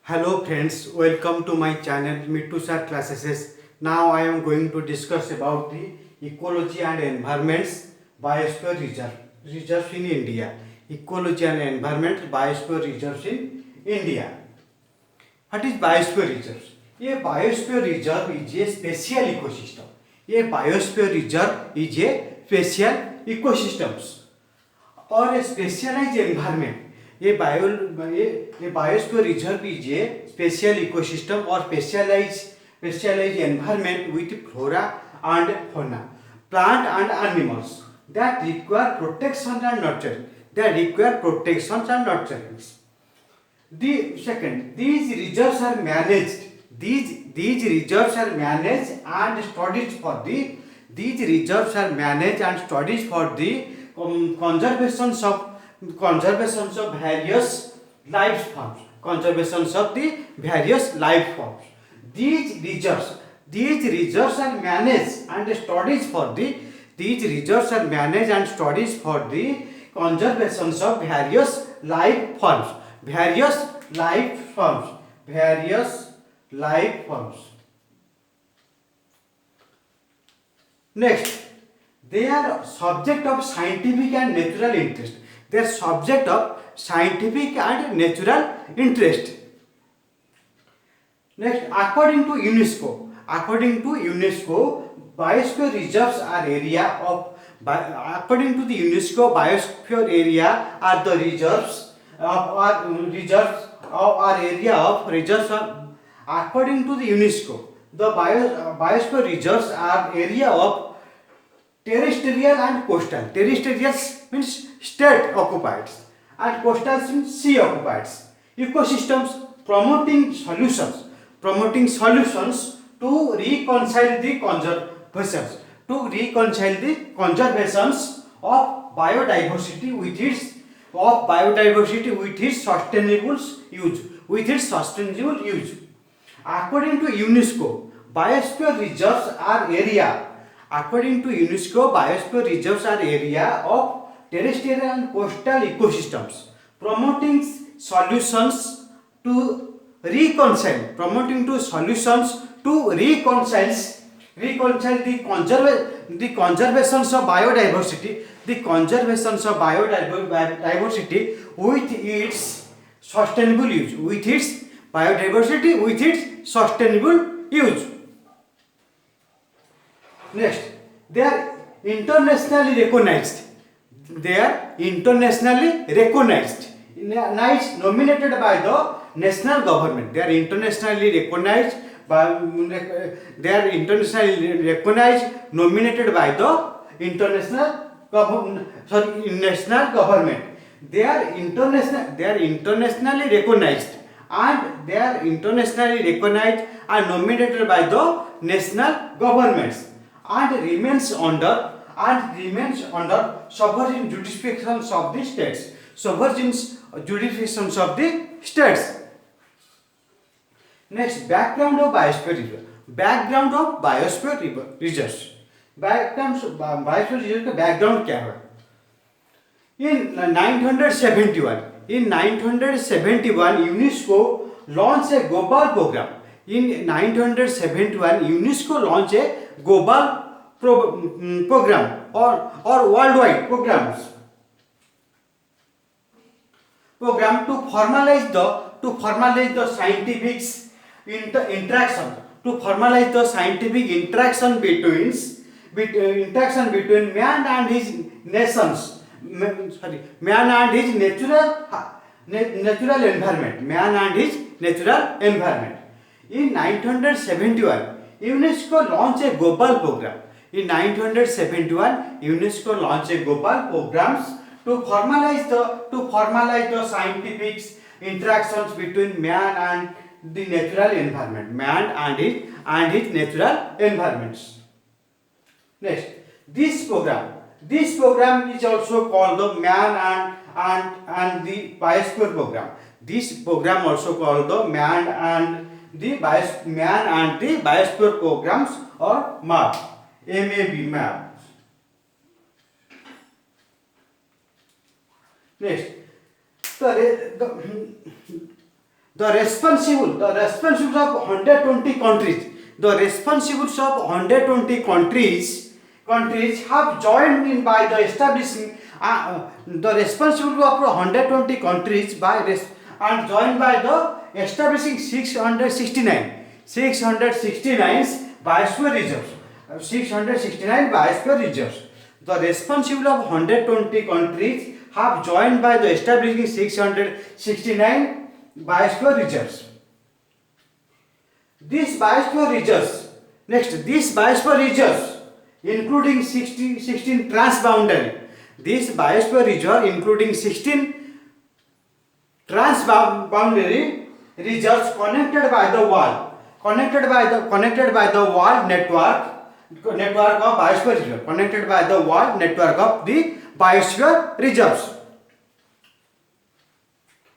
Hello friends, welcome to my channel Mittu Sir Classes. Now I am going to discuss about the ecology and environments biosphere reserves in India. Ecology and environment biosphere reserves in India. What is biosphere reserves? A biosphere reserve is a special ecosystem. A biosphere reserve is a special ecosystems or a specialized environment. A biosphere reserve is a special ecosystem or specialized environment with flora and fauna, plant and animals that require protection and nurturing. The second, these reserves are managed. These reserves are managed and studied for the these reserves are managed and studied for the conservations of various life forms. Conservations of the various life forms. These reserves are managed and studied for the these reserves are managed and studied for the conservations of various life forms. Various life forms. Various life forms. Next, they are subject of scientific and natural interest. They are subject of scientific and natural interest. Next, according to UNESCO, biosphere reserves are area of according to the UNESCO, biosphere area are the reserves are area of reserves of, according to the UNESCO, the biosphere reserves are area of terrestrial and coastal. Terrestrial means state occupied and coastal means sea occupied ecosystems, promoting solutions to reconcile the conservations of biodiversity with its sustainable use. According to UNESCO, biosphere reserves are area. According to UNESCO, biosphere reserves are area of terrestrial and coastal ecosystems, promoting solutions to reconcile the conservations of biodiversity with its sustainable use, with its sustainable use. Next, they are internationally recognized. Nominated by the national government. They are internationally recognized nominated by the national government. They are internationally recognized and nominated by the national governments and remains under sovereign jurisdictions of the states. Next, background of biosphere reserve. Reserves. Biosphere reserve का background क्या है? In 1971, UNESCO launched a global program. In 1971, UNESCO launched a global program or worldwide programs. Program to formalize the scientific interaction between man and his nations. Man and his natural environment. In 1971, UNESCO launched a global program. In 1971, UNESCO launched a global programs to formalize the scientific interactions between man and the natural environment. Man and his natural environments. Next, this program is also called the Man and the Biosphere program. This program also called the Man and the Biosphere programs or MAB. MAB. Next, the responsible of 120 countries, the responsibles of 120 countries have joined in by the establishing the responsible of 120 countries and joined by the establishing 669 biosphere reserves. 669 biosphere reserves. The responsible of 120 countries have joined by the establishing 669 biosphere reserves. These biosphere reserves, including 16 transboundary. This biosphere reserve, including 16 transboundary reserves connected by the wall network of biosphere reserve, connected by the wall network of the biosphere reserves.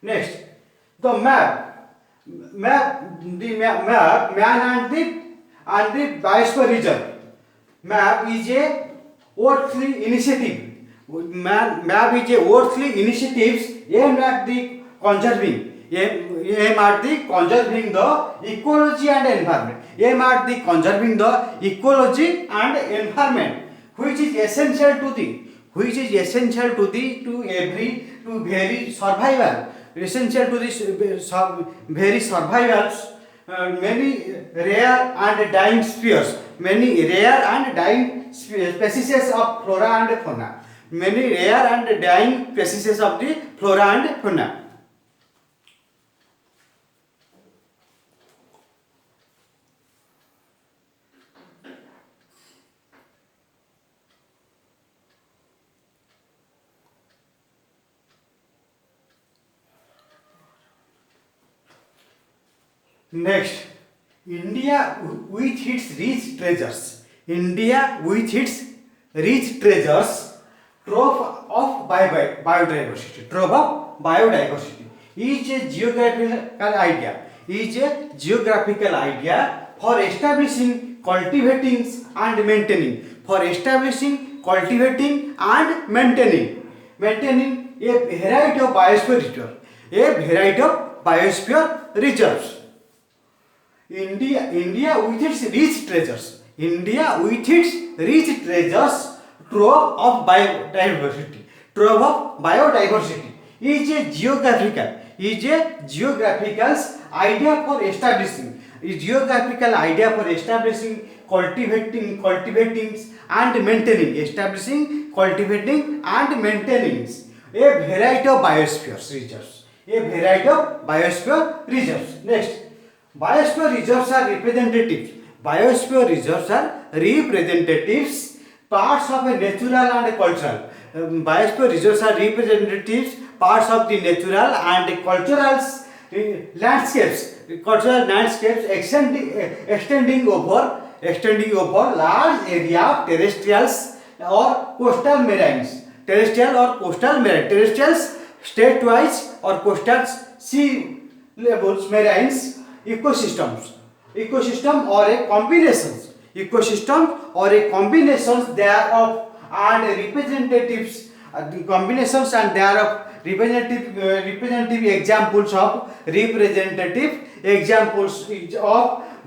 Next, the map man and the biosphere reserve. Map is a earthly initiative. Map is a earthly initiatives aimed at the conserving the ecology and environment. Conserving the ecology and environment, which is essential to very survival. Essential to this very survivals. Many rare and dying species of flora and fauna. Many rare and dying species of the flora and fauna. Next, India with its rich treasures. Trove of biodiversity. Is a geographical idea for establishing, cultivating and maintaining. Maintaining a variety of biosphere reserves. India with its rich treasures. Trove of biodiversity. Is a geographical idea for establishing. Cultivating and maintaining. A variety of biosphere reserves. Next, biosphere reserves are representatives. Parts of a natural and cultural. Biosphere reserves are representatives parts of the natural and cultural landscapes. Extending over large area of terrestrial or coastal marines. Terrestrials, state-wise or coastal sea levels marines ecosystem or a combinations thereof and representative representative examples of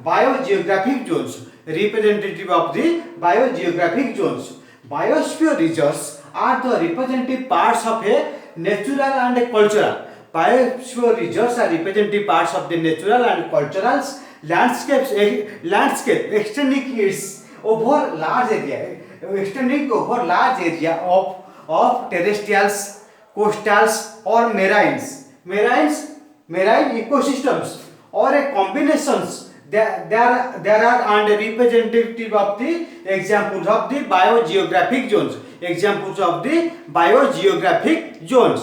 biogeographic zones. Representative of the biogeographic zones. Biosphere reserves are the representative parts of a natural and cultural. Biosphere reserves are representative parts of the natural and cultural landscape extending over large area of terrestrials, coastals or marine ecosystems or a combinations. There are and representative of the examples of the biogeographic zones.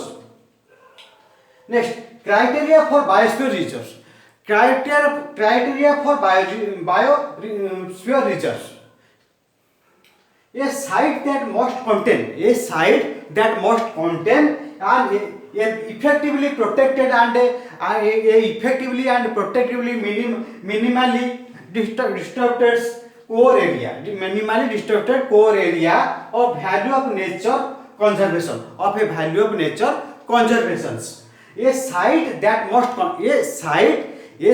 Next, criteria for biosphere reserves. Criteria for biosphere reserves. A site that must contain and effectively protected and minimally disturbed core area of value of nature conservation. A site that must a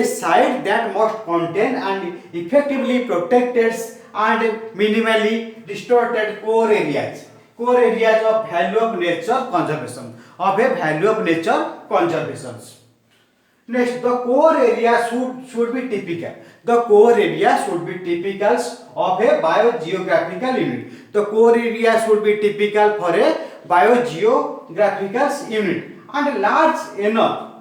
site that must contain and effectively protected and minimally distorted core areas. Core areas of value of nature conservation. Of a value of nature conservation. Next, the core area should be typical. The core area should be typical of a biogeographical unit. The core area should be typical for a biogeographical unit and large enough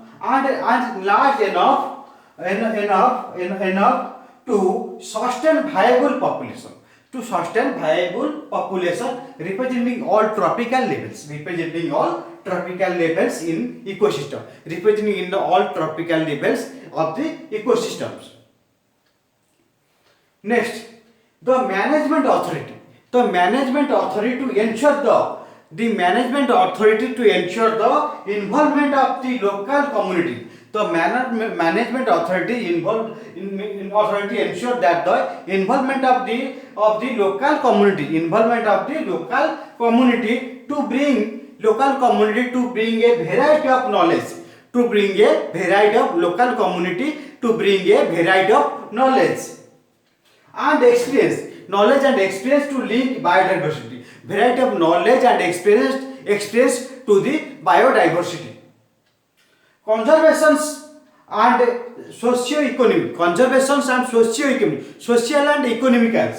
to sustain viable population. To sustain viable population representing all tropical levels. Representing all tropical levels in ecosystem. Representing in the all tropical levels of the ecosystems. Next, the management authority. The management authority to ensure the management authority to ensure the involvement of the local community. The management authority authority ensure that the involvement of the local community, to bring a variety of knowledge, to bring a variety of local community to bring a variety of knowledge and experience to link biodiversity. Variety of knowledge and experience to the biodiversity. Conservations and socio-economic. Social and economical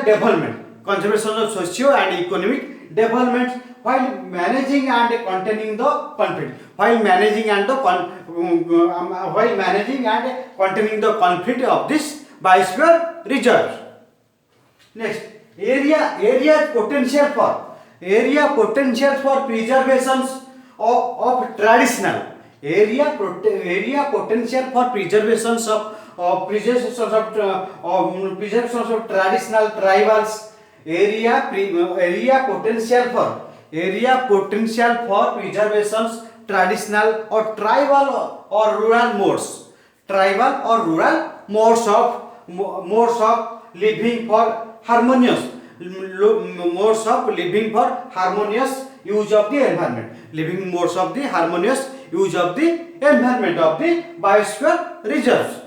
development. Conservation of socio and economic development while managing and containing the conflict. While managing and containing the conflict of this biosphere reserve. Next, area potential for preservation of traditional area potential for preservation of traditional tribals. Area potential for preservation traditional or tribal or rural modes of living for harmonious use of the environment. Living modes of the harmonious use of the environment of the biosphere reserves.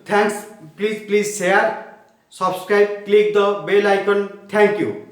Thanks. Please share, subscribe, click the bell icon. Thank you.